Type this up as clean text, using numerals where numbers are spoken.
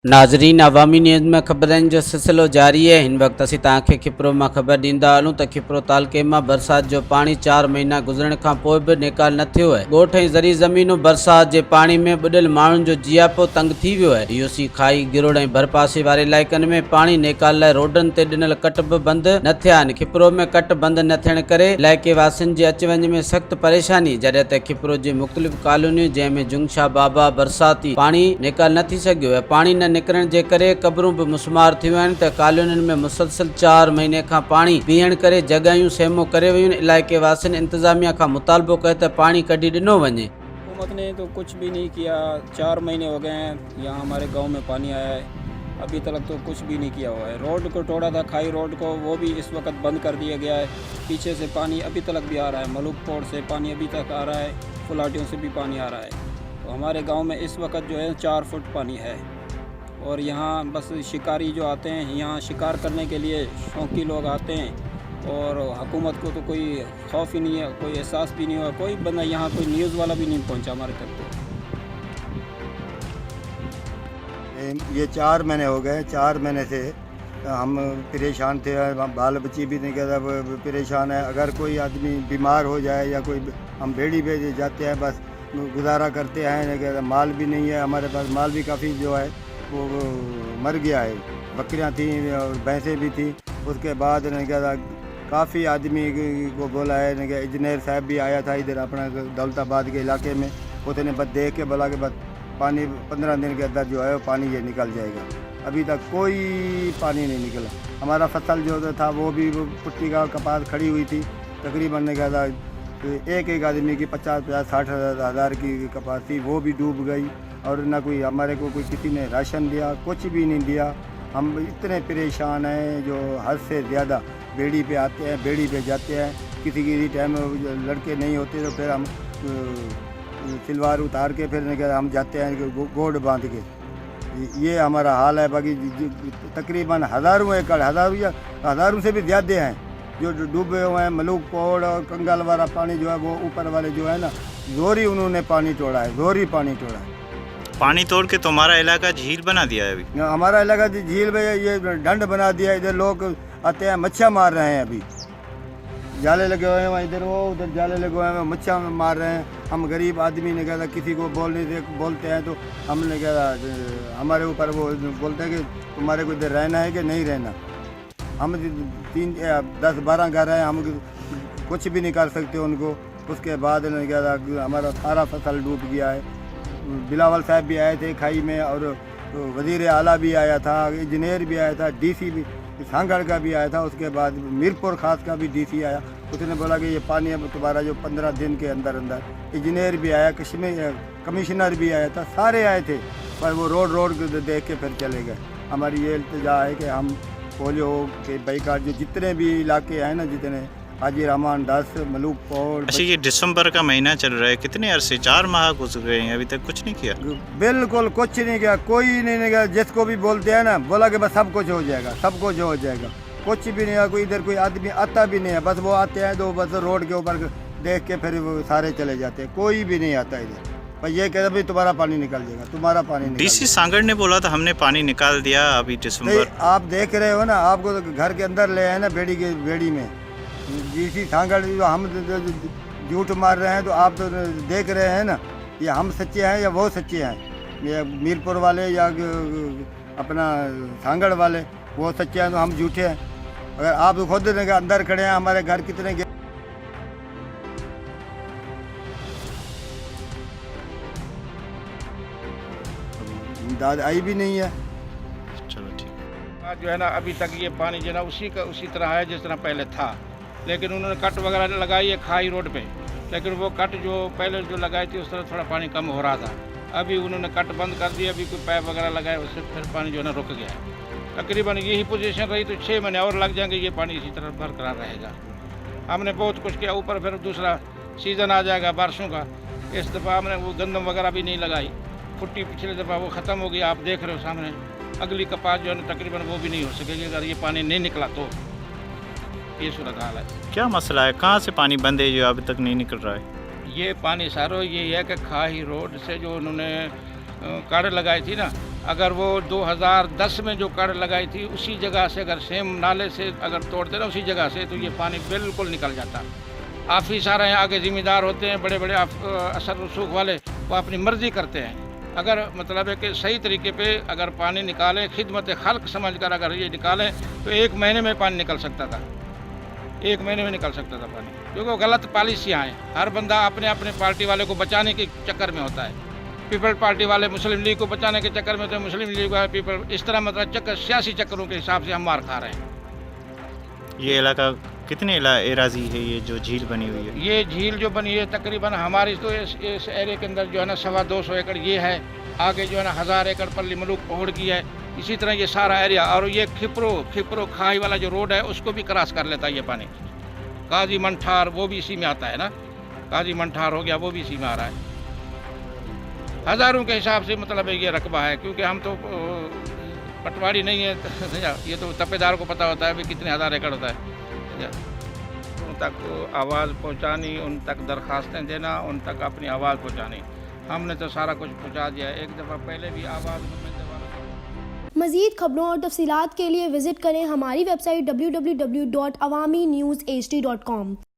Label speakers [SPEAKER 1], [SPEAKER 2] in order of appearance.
[SPEAKER 1] नाज़रीन, अवामी न्यूज़ में ख़बरनि जो सिलसिलो जारी है। हिन वक्त असीं तव्हांखे खिपरो मां ख़बर ॾींदा हलूं त खिपरो तालुके मां बरसात जो पाणी 4 महीना गुज़रण खां पोइ बि निकाल न थियो आहे। ॻोठ ऐं ज़री ज़मीनूं बरसात जे पाणी में ॿुॾियल माण्हुनि जो जियापो तंग थी वियो आहे। यूसी खाई गिरोड़ ऐं भरपासे वारे इलाइक़नि में पाणी निकाल लाइ रोडनि ते ॾिनल कट बि बंदि न थिया आहिनि। खिपरो में कट बंदि न थियण करे इलाइक़े वासियुनि जे अच वञ में सख़्त परेशानी, जॾहिं त खिपरो जी मुख़्तलिफ़ कॉलोनियूं जंहिंमें जुंगशा बाबा बरसाती पाणी निकाल न थी सघियो आहे। पाणी न निकिरण जे करे क़बरूं बि मुसमार थियूं आहिनि त कॉलोनियुनि में मुसलसल 4 महीने खां पाणी पीअण करे जॻहियूं सेमो करे वियूं आहिनि। इलाइक़े वासियुनि इंतज़ामिया खां मुतालबो कयो त पाणी कढी ॾिनो वञे।
[SPEAKER 2] हुकूमत ने तो कुछ भी नहीं किया। 4 महीने हो गए हैं यहाँ हमारे गांव में पानी आया है, अभी तक तो कुछ भी नहीं किया हुआ है। रोड को तोड़ा था, खाई रोड को, वो भी इस वक्त बंद कर दिया गया है। पीछे से पानी अभी तक भी आ रहा है, मलूक पोड़ से पानी अभी तक आ रहा है, फुलाटियों से भी पानी आ रहा है। तो हमारे गांव में इस वक्त जो है 4 फुट पानी है। और यहाँ बस शिकारी जो आते हैं, यहाँ शिकार करने के लिए शौकी लोग आते हैं, और हुकूमत को तो कोई खौफ ही नहीं है, कोई एहसास भी नहीं हुआ। कोई बंदा यहाँ, कोई न्यूज़ वाला भी नहीं पहुँचा हमारे तक।
[SPEAKER 3] ये 4 महीने हो गए। 4 महीने से हम परेशान थे, बाल बच्ची भी नहीं कहता परेशान है। अगर कोई आदमी बीमार हो जाए या कोई, हम भेड़ी पे जाते हैं, बस गुजारा करते हैं। नहीं कहता माल भी नहीं है हमारे पास, माल भी काफ़ी जो है वो मर गया है। बकरियां थी और भैंसें भी थी। उसके बाद नहीं कहता काफ़ी आदमी को बोला है, नहीं कहता इंजीनियर साहब भी आया था इधर अपना दौलताबाद के इलाके में। उसने बस देख के बोला कि बस पानी 15 दिन के अंदर जो है वो पानी ये निकल जाएगा। अभी तक कोई पानी नहीं निकला। हमारा फसल जो था वो भी पुट्टी का कपास खड़ी हुई थी, तकरीबन नहीं कहता एक आदमी की 50-60 हज़ार की कपास थी, वो भी डूब गई। और ना कोई हमारे को कोई किसी ने राशन दिया, कुछ भी नहीं दिया। हम इतने परेशान हैं जो हद से ज़्यादा। बेड़ी पे आते हैं, बेड़ी पे जाते हैं, किसी टाइम लड़के नहीं होते तो फिर हम सिलवार उतार के फिर हम जाते हैं गोड़ बांध के। ये हमारा हाल है। बाकी तकरीबन हज़ारों एकड़, हज़ारों से भी ज़्यादा हैं जो डूबे हुए हैं। मलूक पौड़ और कंगाल वाला पानी जो है वो ऊपर वाले जो है ना, जोरी उन्होंने पानी तोड़ा है, जोरी पानी तोड़ा है।
[SPEAKER 4] पानी तोड़ के तुम्हारा इलाका झील बना दिया है। अभी
[SPEAKER 3] हमारा इलाका झील में ये ढंड बना दिया। इधर लोग आते हैं, मच्छियाँ मार रहे हैं। अभी जाले लगे हुए हैं, इधर वो उधर जाले लगे हुए हैं, मच्छियाँ मार रहे हैं। हम गरीब आदमी ने कहता, किसी को बोलते हैं तो हमने कहता हमारे ऊपर वो बोलते हैं कि तुम्हारे को इधर रहना है कि नहीं रहना। हम 10-12 घर हैं, हम कुछ भी नहीं कर सकते उनको। उसके बाद ने कहता हमारा सारा फसल डूब गया है। बिलावल साहब भी आए थे खाई में, और वज़ीर आला भी आया था, इंजीनियर भी आया था, डीसी भी सांगड़ का भी आया था। उसके बाद मीरपुर खास का भी डीसी आया। उसने बोला कि ये पानी अब तुम्हारा जो 15 दिन के अंदर अंदर। इंजीनियर भी आया, कमिश्नर भी आया था, सारे आए थे, पर वो रोड देख के फिर चले गए। हमारी ये इल्तिजा है कि हम पोलियो के बाइकाट जो जितने भी इलाके हैं ना, जितने हाजी रहमान 10 मलूक पौड़।
[SPEAKER 4] अच्छा, ये दिसंबर का महीना चल रहा है, कितने अरसे 4 माह गुजर गए हैं, अभी तक कुछ नहीं किया।
[SPEAKER 3] बिल्कुल कुछ नहीं किया, कोई नहीं किया। जिसको भी बोलते हैं ना, बोला कि बस सब कुछ हो जाएगा, सब कुछ हो जाएगा। कुछ भी नहीं है। कोई इधर कोई आदमी आता भी नहीं है। बस वो आते हैं तो बस रोड के ऊपर देख के फिर वो सारे चले जाते हैं। कोई भी नहीं आता इधर। पर ये कहते भाई तुम्हारा पानी निकल जाएगा, तुम्हारा पानी निकल
[SPEAKER 4] डीसी सांगड़ ने बोला था हमने पानी निकाल दिया अभी दिसंबर।
[SPEAKER 3] आप देख रहे हो ना, आपको तो घर के अंदर ले आए ना बेड़ी में। डीसी सांगड़ जो हम झूठ मार रहे हैं तो आप तो देख रहे हैं ना, ये हम सच्चे हैं या वो सच्चे हैं। ये मीरपुर वाले या अपना सांगड़ वाले वो सच्चे हैं तो हम झूठे हैं। अगर आप खुद अंदर खड़े हैं, हमारे घर कितने दाद आई भी नहीं है।
[SPEAKER 4] चलो ठीक है।
[SPEAKER 5] जो है ना, अभी तक ये पानी जो है ना उसी तरह है जिस तरह पहले था। लेकिन उन्होंने कट वगैरह लगाई है खाई रोड पे, लेकिन वो कट जो पहले जो लगाई थी उस तरह थोड़ा पानी कम हो रहा था। अभी उन्होंने कट बंद कर दिया, अभी कोई पाइप वगैरह लगाए, उससे फिर पानी जो है ना रुक गया है। तकरीबन यही पोजीशन रही तो 6 महीने और लग जाएंगे, ये पानी इसी तरह बरकरार रहेगा। हमने बहुत कुछ किया, ऊपर फिर दूसरा सीज़न आ जाएगा बारिशों का। इस दफ़ा हमने वो गंदम वगैरह भी नहीं लगाई, पुट्टी पिछले दफ़ा वो ख़त्म हो गई, आप देख रहे हो सामने। अगली कपास जो है ना तकरीबन वो भी नहीं हो सकेगी अगर ये पानी नहीं निकला तो। ये सूरत हाल है।
[SPEAKER 4] क्या मसला है, कहाँ से पानी बंद है जो अभी तक नहीं निकल रहा है?
[SPEAKER 5] ये पानी सारो ये है कि खाही रोड से जो उन्होंने काड़ लगाई थी ना, अगर वो 2010 में जो कड़ लगाई थी उसी जगह से अगर सेम नाले से अगर तोड़ते ना उसी जगह से, तो ये पानी बिल्कुल निकल जाता। ऑफिसर हैं आगे जिम्मेदार होते हैं, बड़े बड़े असर रसूख वाले, वो अपनी मर्जी करते हैं। अगर मतलब है कि सही तरीके पे अगर पानी निकाले, खिदमत खल्क समझ कर अगर ये निकालें तो 1 महीने में पानी निकल सकता था, 1 महीने में निकल सकता था पानी। क्योंकि वो गलत पॉलिसियाँ हैं, हर बंदा अपने अपने पार्टी वाले को बचाने के चक्कर में होता है। पीपल पार्टी वाले मुस्लिम लीग को बचाने के चक्कर में होते हैं, मुस्लिम लीग वाले पीपल, इस तरह मतलब चक्कर, सियासी चक्करों के हिसाब से हम मार खा रहे हैं।
[SPEAKER 4] ये इलाका कितने एराजी है ये जो झील बनी हुई है?
[SPEAKER 5] ये झील जो बनी है तकरीबन हमारी तो इस एरिया के अंदर जो है ना 250 एकड़ ये है, आगे जो है ना 1000 एकड़ पल्ली मलूक पहाड़ की है। इसी तरह ये सारा एरिया, और ये खिपरो खाई वाला जो रोड है उसको भी क्रॉस कर लेता है ये पानी। काजी मंठार वो भी इसी में आता है ना, काजी मंठार हो गया वो भी इसी में आ रहा है। हज़ारों के हिसाब से मतलब ये रकबा है, क्योंकि हम तो पटवारी नहीं है, ये तो तपेदार को पता होता है भी कितने 1000 एकड़ होता है। उन तक आवाज़ पहुंचानी, उन तक दरखास्तें देना, उन तक अपनी आवाज़ पहुंचानी, हमने तो सारा कुछ पहुंचा दिया। एक दफ़ा पहले भी आवाज़
[SPEAKER 6] मज़ीद खबरों और तफसीलात के लिए विज़िट करें हमारी वेबसाइट www.awamiNewsHD.com।